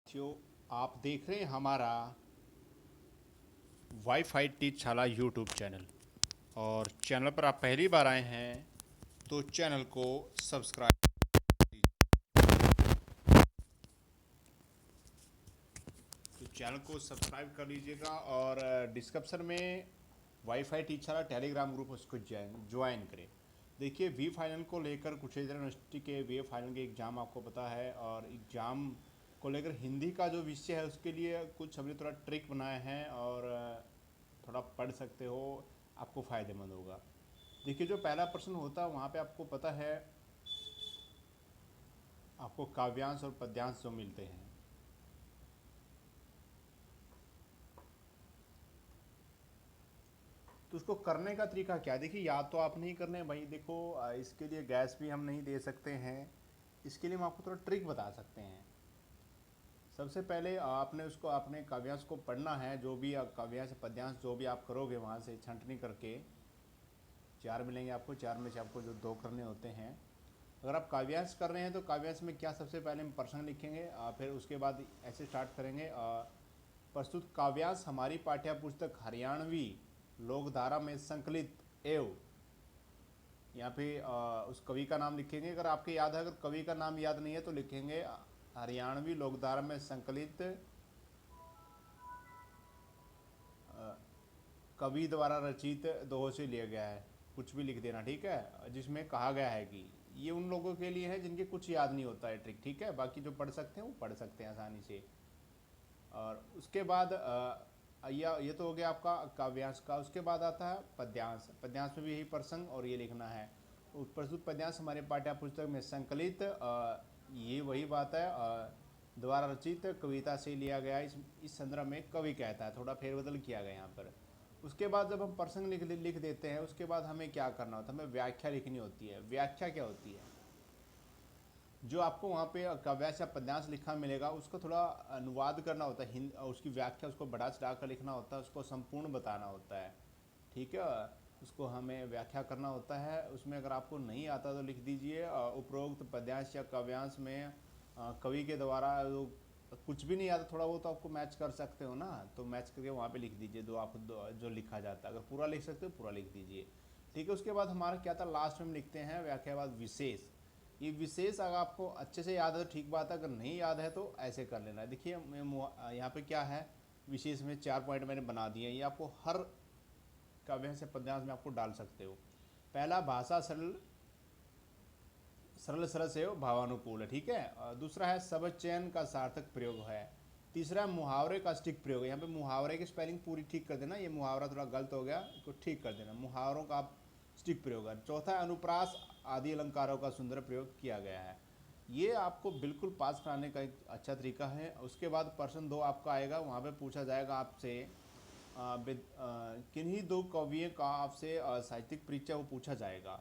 साथियों, आप देख रहे हैं हमारा वाईफाई टीचशाला यूट्यूब चैनल। और चैनल पर आप पहली बार आए हैं तो चैनल को सब्सक्राइब कर लीजिएगा। और डिस्क्रिप्शन में वाईफाई टीचशाला टेलीग्राम ग्रुप उसको ज्वाइन करें। देखिए, वी फाइनल को लेकर कुरुक्षेत्र यूनिवर्सिटी के वी फाइनल के एग्ज़ाम आपको पता है, और एग्ज़ाम को लेकर हिंदी का जो विषय है उसके लिए कुछ हमने थोड़ा ट्रिक बनाए हैं, और थोड़ा पढ़ सकते हो, आपको फ़ायदेमंद होगा। देखिए, जो पहला प्रश्न होता है वहाँ पे आपको पता है, आपको काव्यांश और पद्यांश जो मिलते हैं, तो उसको करने का तरीका क्या है। देखिए, याद तो आप नहीं करने भाई। देखो, इसके लिए गैस भी हम नहीं दे सकते हैं। इसके लिए हम आपको थोड़ा ट्रिक बता सकते हैं। सबसे पहले आपने उसको, अपने काव्यांश को पढ़ना है। जो भी काव्यांश पद्यांश जो भी आप करोगे वहाँ से छंटनी करके चार मिलेंगे आपको। चार में से आपको जो दो करने होते हैं। अगर आप काव्यांश कर रहे हैं तो काव्यांश में क्या, सबसे पहले हम प्रसंग लिखेंगे, फिर उसके बाद ऐसे स्टार्ट करेंगे। प्रस्तुत काव्यांश हमारी पाठ्य पुस्तक हरियाणवी लोकधारा में संकलित एवं, यहाँ पे उस कवि का नाम लिखेंगे अगर आपके याद है। अगर कवि का नाम याद नहीं है तो लिखेंगे हरियाणवी लोकधारा में संकलित कवि द्वारा रचित दोहों से लिया गया है। कुछ भी लिख देना, ठीक है, जिसमें कहा गया है कि ये उन लोगों के लिए है जिनके कुछ याद नहीं होता है ट्रिक, ठीक है। बाकी जो पढ़ सकते हैं वो पढ़ सकते हैं आसानी से। और उसके बाद ये तो हो गया आपका काव्यांश का। उसके बाद आता है पद्यांश। पद्यांश में भी यही प्रसंग और ये लिखना है। प्रस्तुत पद्यांश हमारे पाठ्य पुस्तक में संकलित, ये वही बात है, द्वारा रचित कविता से लिया गया। इस संदर्भ में कवि कहता है, थोड़ा फेरबदल किया गया यहाँ पर। उसके बाद जब हम प्रसंग लिख देते हैं, उसके बाद हमें क्या करना होता है, हमें व्याख्या लिखनी होती है। व्याख्या क्या होती है, जो आपको वहाँ पे काव्यांश या पद्यांश लिखा मिलेगा उसको थोड़ा अनुवाद करना होता है, हिंद उसकी व्याख्या उसको बढ़ा चढ़ा कर लिखना होता है, उसको संपूर्ण बताना होता है, ठीक है। उसको हमें व्याख्या करना होता है। उसमें अगर आपको नहीं आता तो लिख दीजिए, उपरोक्त पद्यांश या काव्यांश में कवि के द्वारा कुछ भी नहीं आता, थोड़ा बहुत तो आपको मैच कर सकते हो ना, तो मैच करके वहाँ पे लिख दीजिए जो लिखा जाता है। अगर पूरा लिख सकते हो पूरा लिख दीजिए, ठीक है। उसके बाद हमारा क्या था, लास्ट में हम लिखते हैं व्याख्या बाद विशेष। ये विशेष अगर आपको अच्छे से याद है तो ठीक बात है, अगर नहीं याद है तो ऐसे कर लेना है। देखिए, मैं यहाँ पे क्या है, विशेष में 4 पॉइंट मैंने बना दिए हैं। ये आपको हर काव्य से पद्यांश में आपको डाल सकते हो। पहला, भाषा सरल सरल सरस एवं भावानुकूल है, ठीक है। दूसरा है शब्द चयन का सार्थक प्रयोग है। तीसरा, मुहावरे का सटीक प्रयोग है। यहाँ पे मुहावरे की स्पेलिंग पूरी ठीक कर देना, ये मुहावरा थोड़ा गलत हो गया, इसको ठीक कर देना। मुहावरों का आप सटीक प्रयोग है। चौथा है अनुप्रास आदि अलंकारों का सुंदर प्रयोग किया गया है। ये आपको बिल्कुल पास कराने का एक अच्छा तरीका है। उसके बाद प्रश्न 2 आपका आएगा, वहाँ पे पूछा जाएगा आपसे किन्हीं दो कवियों का आपसे साहित्यिक परिचय वो पूछा जाएगा।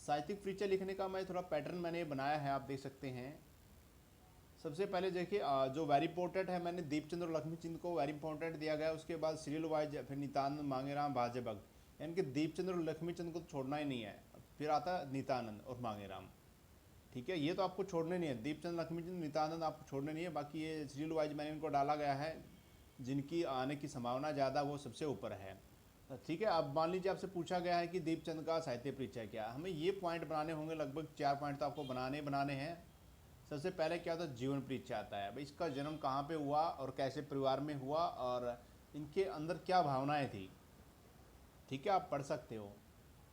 साहित्यिक परिचय लिखने का मैं थोड़ा पैटर्न मैंने बनाया है, आप देख सकते हैं। सबसे पहले देखिए, जो वेरी इंपॉर्टेंट है, मैंने दीपचंद्र और लक्ष्मीचंद को वेरी इंपॉर्टेंट दिया गया है। उसके बाद सीरियल वाइज फिर नित्यानंद, मांगेराम, भाज्य भक्त, यानी कि दीपचंद्र और लक्ष्मीचंद को तो छोड़ना ही नहीं है। फिर आता है नित्यानंद और मांगेराम, ठीक है। ये तो आपको छोड़ने नहीं है, दीपचंद, लक्ष्मीचंद, नित्यानंद आपको छोड़ने नहीं है। बाकी ये सीरियल वाइज मैंने इनको डाला गया है, जिनकी आने की संभावना ज़्यादा वो सबसे ऊपर है, ठीक है। अब मान लीजिए आपसे पूछा गया है कि दीपचंद का साहित्य परिचय क्या है, हमें ये पॉइंट बनाने होंगे, लगभग 4 पॉइंट तो आपको बनाने हैं। सबसे पहले क्या होता है, जीवन परिचय आता है, भाई इसका जन्म कहाँ पे हुआ और कैसे परिवार में हुआ और इनके अंदर क्या भावनाएं थी, ठीक है। आप पढ़ सकते हो।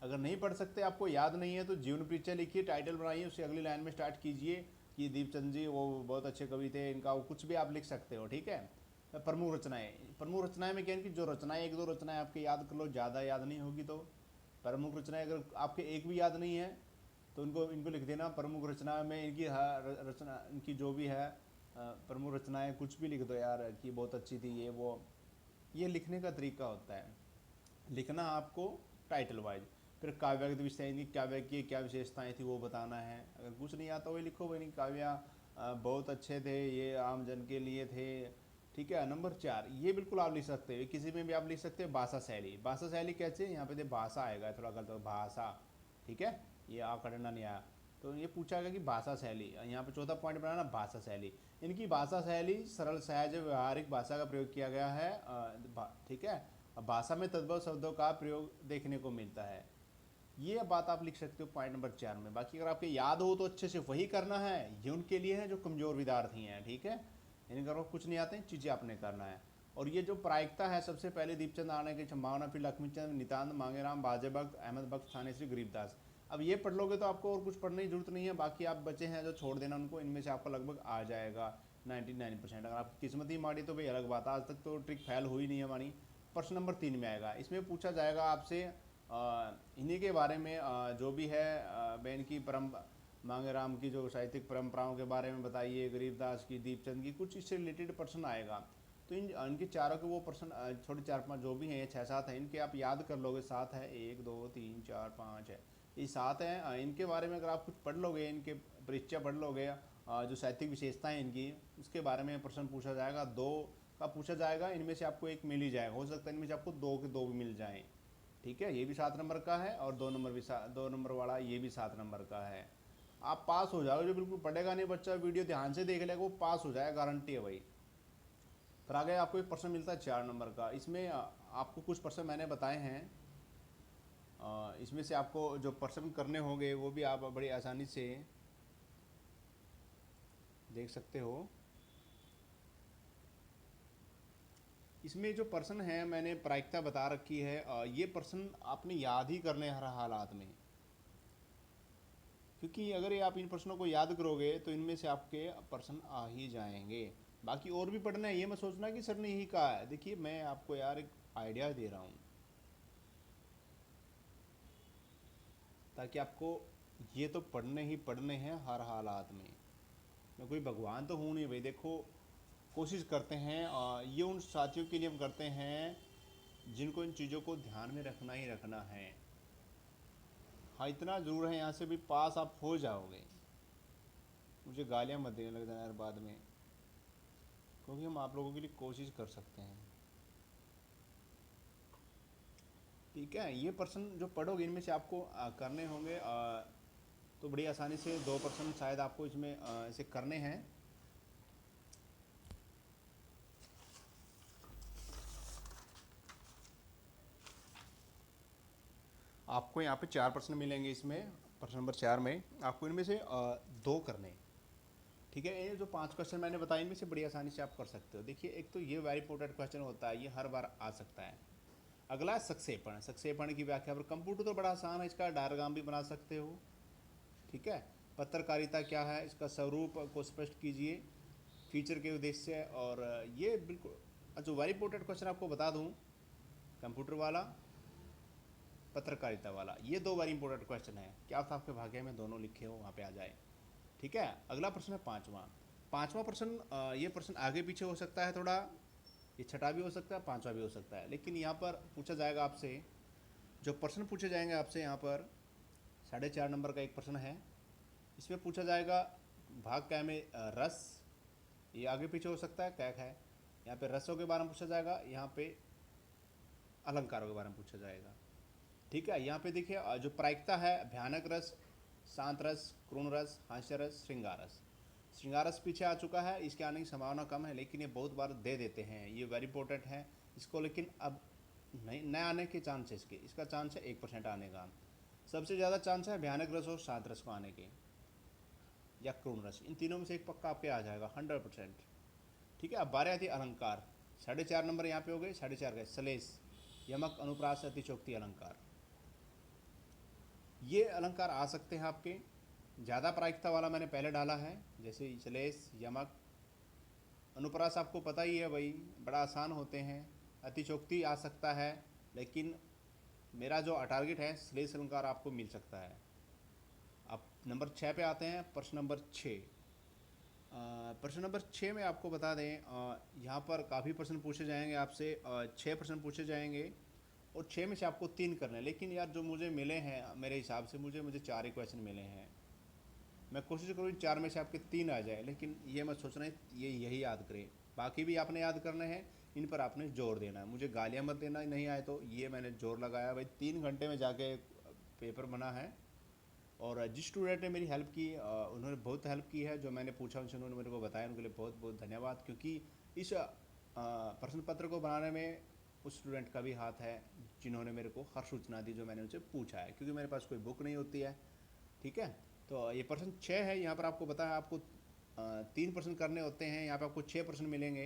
अगर नहीं पढ़ सकते, आपको याद नहीं है, तो जीवन परिचय लिखिए, टाइटल बनाइए, उससे अगली लाइन में स्टार्ट कीजिए कि दीपचंद जी वो बहुत अच्छे कवि थे, इनका वो कुछ भी आप लिख सकते हो, ठीक है। प्रमुख रचनाएं, प्रमुख रचनाएं में क्या है कि जो रचनाएं, एक दो रचनाएं आपके याद कर लो, ज़्यादा याद नहीं होगी तो। प्रमुख रचनाएं अगर आपके एक भी याद नहीं है तो इनको इनको लिख देना। प्रमुख रचना में इनकी रचना, इनकी जो भी है प्रमुख रचनाएं, कुछ भी लिख दो यार कि बहुत अच्छी थी ये वो। ये लिखने का तरीका होता है, लिखना आपको टाइटल वाइज। फिर काव्य के विषय, इनकी काव्य की क्या विशेषताएं थी वो बताना है। अगर कुछ नहीं आता वही लिखो, भाई काव्य बहुत अच्छे थे, ये आम जन के लिए थे, ठीक है। नंबर 4, ये बिल्कुल आप लिख सकते हो, किसी में भी आप लिख सकते हो। भाषा शैली, भाषा शैली कैसे, यहाँ पे भाषा आएगा, थोड़ा गलत, भाषा, ठीक है, ये आ करना नहीं आया। तो ये पूछा गया कि भाषा शैली, यहाँ पे चौथा पॉइंट बनाना भाषा शैली। इनकी भाषा शैली सरल सहज व्यवहारिक भाषा का प्रयोग किया गया है, ठीक है। अब भाषा में तद्भव शब्दों का प्रयोग देखने को मिलता है। ये बात आप लिख सकते हो पॉइंट नंबर 4 में। बाकी अगर आपके याद हो तो अच्छे से वही करना है, ये उनके लिए है जो कमज़ोर विद्यार्थी हैं, ठीक है। इनका कुछ नहीं आते, चीज़ें आपने करना है। और ये जो प्रायिकता है, सबसे पहले दीपचंद आने की संभावना, फिर लक्ष्मीचंद, नितांत, मांगेराम, बाजे भक्त, अहमद बख्श, थाने श्री, गरीबदास। अब ये पढ़ लोगे तो आपको और कुछ पढ़ने की जरूरत नहीं है। बाकी आप बचे हैं जो छोड़ देना उनको, इनमें से आपको लगभग आ जाएगा 99%। अगर आपकी किस्मत ही माड़ी तो भाई अलग बात है, आज तक तो ट्रिक फेल हुई नहीं है हमारी। प्रश्न नंबर 3 में आएगा, इसमें पूछा जाएगा आपसे इन्हीं के बारे में, जो भी है बैन की मांगेराम की जो साहित्यिक परंपराओं के बारे में बताइए, गरीबदास की, दीपचंद की, कुछ इससे रिलेटेड प्रश्न आएगा। तो इनके चारों के वो प्रश्न थोड़े 4-5 जो भी हैं, ये 6-7 हैं, इनके आप याद कर लोगे। 7 है, 1 2 3 4 5 है, ये 7 हैं। इनके बारे में अगर आप कुछ पढ़ लोगे, इनके परिचय पढ़ लोगे, जो साहित्यिक विशेषताएं इनकी, उसके बारे में प्रश्न पूछा जाएगा। 2 का पूछा जाएगा, इनमें से आपको एक मिल ही जाएगा, हो सकता है इनमें से आपको 2 के 2 भी मिल जाएँ, ठीक है। ये भी 7 नंबर का है, और 2 नंबर भी 2 नंबर वाला ये भी 7 नंबर का है। आप पास हो जाओगे। जो बिल्कुल पढ़ेगा नहीं बच्चा, वीडियो ध्यान से देख लेगा, वो पास हो जाएगा, गारंटी है भाई। फिर आगे आपको एक प्रश्न मिलता है 4 नंबर का। इसमें आपको कुछ प्रश्न मैंने बताए हैं, इसमें से आपको जो प्रश्न करने होंगे वो भी आप बड़ी आसानी से देख सकते हो। इसमें जो प्रश्न है मैंने प्रायिकता बता रखी है, ये प्रश्न आपने याद ही करने हर हालात में, क्योंकि अगर ये आप इन प्रश्नों को याद करोगे तो इनमें से आपके प्रश्न आ ही जाएंगे। बाकी और भी पढ़ना है, ये मत सोचना कि सर ने यही कहा है। देखिए मैं आपको यार एक आइडिया दे रहा हूँ, ताकि आपको ये तो पढ़ने ही पढ़ने हैं हर हालात में। मैं कोई भगवान तो हूँ नहीं भाई। देखो कोशिश करते हैं, ये उन साथियों के लिए हम करते हैं जिनको इन चीज़ों को ध्यान में रखना ही रखना है। हाँ इतना ज़रूर है, यहाँ से भी पास आप हो जाओगे। मुझे गालियाँ मत देने लग जाना यार बाद में, क्योंकि हम आप लोगों के लिए कोशिश कर सकते हैं, ठीक है। ये प्रश्न जो पढ़ोगे इनमें से आपको करने होंगे, तो बड़ी आसानी से 2 प्रश्न शायद आपको इसमें ऐसे करने हैं। आपको यहाँ पे 4 प्रश्न मिलेंगे। इसमें प्रश्न नंबर 4 में आपको इनमें से 2 करने, ठीक है। ये जो 5 क्वेश्चन मैंने बताए इनमें से बड़ी आसानी से आप कर सकते हो। देखिए एक तो ये वेरी इंपॉर्टेंट क्वेश्चन होता है, ये हर बार आ सकता है। अगला संक्षेपण, संक्षेपण की व्याख्या पर। कंप्यूटर तो बड़ा आसान है, इसका डायग्राम भी बना सकते हो, ठीक है। पत्रकारिता क्या है, इसका स्वरूप को स्पष्ट कीजिए, फीचर के उद्देश्य, और ये बिल्कुल जो वेरी इंपॉर्टेंट क्वेश्चन आपको बता दूं, कंप्यूटर वाला, पत्रकारिता वाला, ये 2 वेरी इंपॉर्टेंट क्वेश्चन है। क्या था आपके भाग्य में दोनों लिखे हो, वहाँ पे आ जाए, ठीक है। अगला प्रश्न है 5वां प्रश्न। ये प्रश्न आगे पीछे हो सकता है थोड़ा, ये छठा भी हो सकता है, 5वां भी हो सकता है, लेकिन यहाँ पर पूछा जाएगा आपसे, जो प्रश्न पूछे जाएंगे आपसे यहाँ पर 4.5 नंबर का एक प्रश्न है। इसमें पूछा जाएगा भाग कै में रस, ये आगे पीछे हो सकता है, कैक है। यहाँ पे रसों के बारे में पूछा जाएगा, यहाँ पे अलंकारों के बारे में पूछा जाएगा, ठीक है। यहाँ पे देखिए जो प्रायिकता है, भयानक रस, शांत रस, क्रूर रस, हास्य रस, श्रृंगार रस। श्रृंगार रस पीछे आ चुका है, इसके आने की संभावना कम है, लेकिन ये बहुत बार दे देते हैं, ये वेरी इंपॉर्टेंट है इसको। लेकिन अब नहीं, नए आने के चांस है इसके, इसका चांस है 1% आने का। सबसे ज़्यादा चांस है भयानक रस और शांत रस को आने के, या क्रूर रस। इन तीनों में से एक पक्का आपके आ जाएगा 100%, ठीक है। अब बारह आती है अलंकार। 4.5 नंबर यहाँ पे हो गए। 4.5 गए सलेस, यमक, अनुप्रास, अतिशोक्ति अलंकार। ये अलंकार आ सकते हैं आपके। ज़्यादा प्रायिकता वाला मैंने पहले डाला है, जैसे सलेस, यमक, अनुप्रास आपको पता ही है भाई, बड़ा आसान होते हैं। अतिशोक्ति आ सकता है, लेकिन मेरा जो टारगेट है सलेस अलंकार आपको मिल सकता है। अब नंबर 6 पे आते हैं, प्रश्न नंबर 6। प्रश्न नंबर 6 में आपको बता दें, यहाँ पर काफ़ी प्रश्न पूछे जाएंगे आपसे, 6 प्रश्न पूछे जाएंगे, और 6 में से आपको 3 करने हैं। लेकिन यार जो मुझे मिले हैं मेरे हिसाब से, मुझे 4 ही क्वेश्चन मिले हैं। मैं कोशिश करूँ 4 में से आपके 3 आ जाए, लेकिन ये मत सोचना ये यही याद करें। बाकी भी आपने याद करने हैं, इन पर आपने जोर देना है। मुझे गालियाँ मत देना नहीं आए तो, ये मैंने जोर लगाया भाई। 3 घंटे में जाके पेपर बना है, और जिस स्टूडेंट ने मेरी हेल्प की उन्होंने बहुत हेल्प की है, जो मैंने पूछा उनसे उन्होंने मेरे को बताया, उनके लिए बहुत बहुत धन्यवाद। क्योंकि इस प्रश्न पत्र को बनाने में उस स्टूडेंट का भी हाथ है जिन्होंने मेरे को हर सूचना दी जो मैंने उनसे पूछा है, क्योंकि मेरे पास कोई बुक नहीं होती है। ठीक है, तो ये प्रश्न 6 है, यहाँ पर आपको बताया आपको 3 प्रश्न करने होते हैं, यहाँ पर आपको 6 प्रश्न मिलेंगे।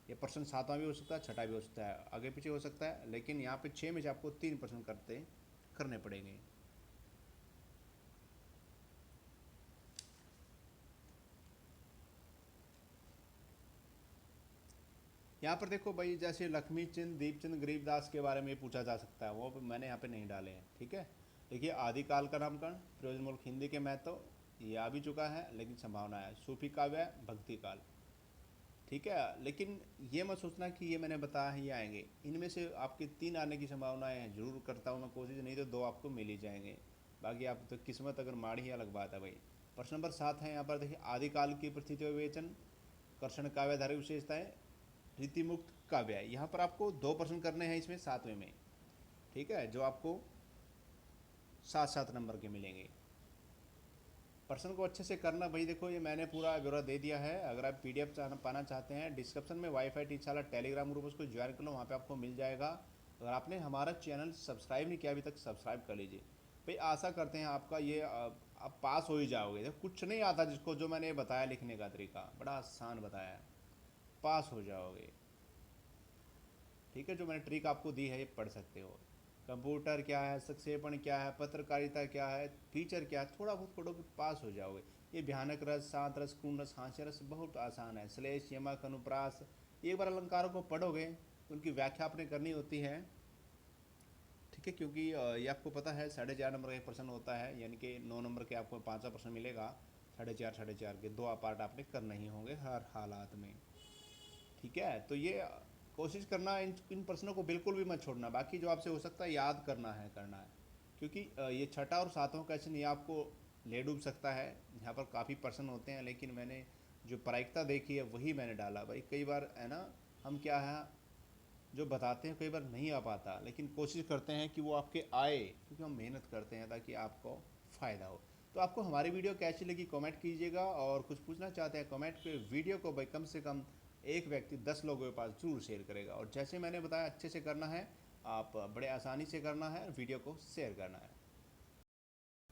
ये प्रश्न 7वां भी हो सकता है, 6ठा भी हो सकता है, आगे पीछे हो सकता है, लेकिन यहाँ पे 6 में से आपको 3 प्रश्न करने पड़ेंगे। यहाँ पर देखो भाई, जैसे लक्ष्मी चंद, दीपचंद, गरीबदास के बारे में पूछा जा सकता है, वो मैंने यहाँ पे नहीं डाले हैं। ठीक है, देखिए आदिकाल का नामकरण, प्रयोजनमूलक हिंदी के महत्व, ये आ भी चुका है लेकिन संभावना है। सूफी काव्य, भक्ति काल। ठीक है, लेकिन ये मत सोचना कि ये मैंने बताया है ये आएंगे, इनमें से आपके 3 आने की संभावनाएं हैं। जरूर करता हूँ मैं कोशिश, नहीं तो 2 आपको मिल ही जाएंगे। बाकी आप तो किस्मत अगर माड़ी ही अलग बात है भाई। प्रश्न नंबर 7 है यहाँ पर, देखिए आदिकाल की परिस्थिति विवेचन, कर्षण काव्य धारक विशेषताएं, रीतिमुक्त काव्य। यहाँ पर आपको 2 प्रश्न करने हैं इसमें 7वें में। ठीक है, जो आपको 7-7 नंबर के मिलेंगे। प्रश्न को अच्छे से करना भाई। देखो ये मैंने पूरा ब्यौरा दे दिया है, अगर आप पीडीएफ पाना चाहते हैं डिस्क्रिप्शन में वाईफाई टीचरशाला टेलीग्राम ग्रुप उसको ज्वाइन कर लो, वहाँ पे आपको मिल जाएगा। अगर आपने हमारा चैनल सब्सक्राइब नहीं किया अभी तक, सब्सक्राइब कर लीजिए भाई। आशा करते हैं आपका ये आप पास हो ही जाओगे। देखो कुछ नहीं आता जिसको, जो मैंने बताया लिखने का तरीका बड़ा आसान बताया है, पास हो जाओगे। ठीक है, जो मैंने ट्रिक आपको दी है ये पढ़ सकते हो। कंप्यूटर क्या है, संक्षेपण क्या है, पत्रकारिता क्या है, फीचर क्या है, थोड़ा बहुत पढ़ोगे पास हो जाओगे। ये भयानक रस, शांत रस, पूर्ण रस, हास्य रस बहुत आसान है। श्लेष, यमक, अनुप्रास, एक बार अलंकारों को पढ़ोगे उनकी व्याख्या आपने करनी होती है। ठीक है, क्योंकि ये आपको पता है 4.5 नंबर का एक प्रश्न होता है, यानी कि 9 नंबर के आपको 5वां प्रश्न मिलेगा। 4.5 के 2 पार्ट आपने करना ही होंगे हर हालात में। ठीक है, तो ये कोशिश करना, इन प्रश्नों को बिल्कुल भी मत छोड़ना। बाकी जो आपसे हो सकता है याद करना है, क्योंकि ये 6ठा और 7वां क्वेश्चन ये आपको ले डूब सकता है। यहाँ पर काफ़ी प्रश्न होते हैं, लेकिन मैंने जो प्रायिकता देखी है वही मैंने डाला भाई। कई बार है ना, हम क्या है जो बताते हैं कई बार नहीं आ पाता, लेकिन कोशिश करते हैं कि वो आपके आए, क्योंकि हम मेहनत करते हैं ताकि आपको फ़ायदा हो। तो आपको हमारी वीडियो कैसी लगी कमेंट कीजिएगा, और कुछ पूछना चाहते हैं कमेंट पे। वीडियो को भाई कम से कम एक व्यक्ति 10 लोगों के पास जरूर शेयर करेगा, और जैसे मैंने बताया अच्छे से करना है, आप बड़े आसानी से करना है, वीडियो को शेयर करना है।